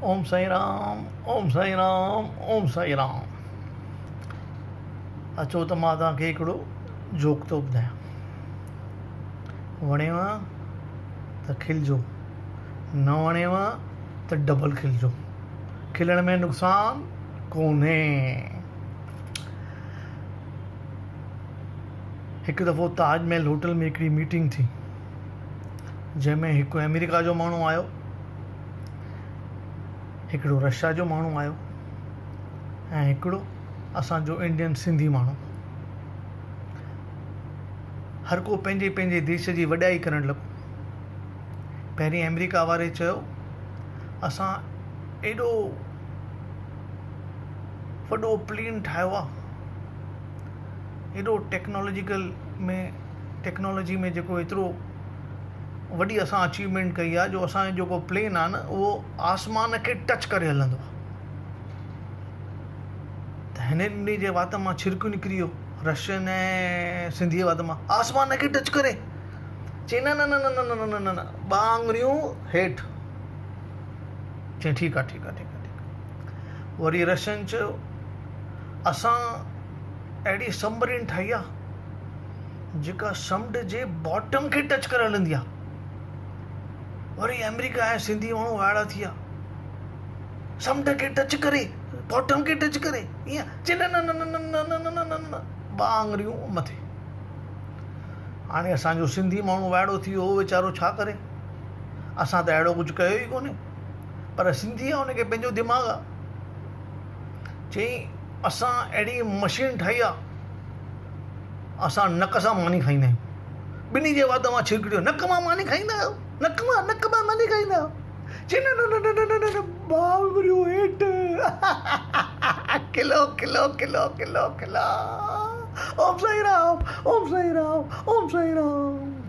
ओम साईं राम, ओम साईं राम, ओम साईं राम। अचो त मां तव्हांखे हिकिड़ो जोक थो ॿुधायां। वणेव त खिलजो, न वणेव त डबल खिलजो। खिलण में नुक़सान कोन्हे। हिकु दफ़ो ताजमहल होटल में हिकिड़ी मीटिंग थी, जंहिंमें हिकु अमेरिका जो माण्हू आयो, हिकिड़ो रशिया जो माण्हू आयो ऐं हिकिड़ो असांजो इंडियन सिंधी माण्हू। हर को पंहिंजे पंहिंजे देश जी वॾाई करणु लॻो। पहिरीं अमेरिका वारे चयो, असां एॾो वॾो प्लेन ठाहियो आहे, एॾो टेक्नोलॉजी में जेको एतिरो वॾी असां अचीवमेंट कई आहे, जो असांजो जेको प्लेन आहे न, उहो आसमान खे टच करे हलंदो आहे। त हिन ॾींहं जे वात मां छिरकू निकिरी वियो, रशियन ऐं सिंधीअ वात मां, आसमान खे टच करे। चई न न न न न न न न, ॿ आङुरियूं हेठि। चई ठीकु आहे ठीकु आहे ठीकु आहे ठीकु आहे। वरी रशियन चयो, असां अहिड़ी सबमरीन ठाही आहे जेका समुंड जे बॉटम खे टच करे हलंदी आहे। वरी अमेरिका ऐं सिंधी माण्हू वाइड़ा थी विया, समुंड खे टच करे, बॉटम खे टच करे, ईअं। चए न न न न न न न न न, ॿ आङुरियूं मथे। हाणे असांजो सिंधी माण्हू वाइड़ो थी वियो, उहो वीचारो छा करे? असां त अहिड़ो कुझु कयो ई कोन्हे, पर सिंधी आहे, हुनखे पंहिंजो दिमाग़ आहे। चई, असां अहिड़ी मशीन ठाही आहे, असां नक सां मानी खाईंदा आहियूं। ॿिन्ही जे वात मां छिरकिड़ियो, नक मां मानी खाईंदा आहियो? नक मां मानी खाईंदा आहियो? चई न न न न न न, बांगरियूं हेठि। खिलो खिलो खिलो खिलो खिलो। ओम साईं राम, ओम साईं राम, ओम साईं राम।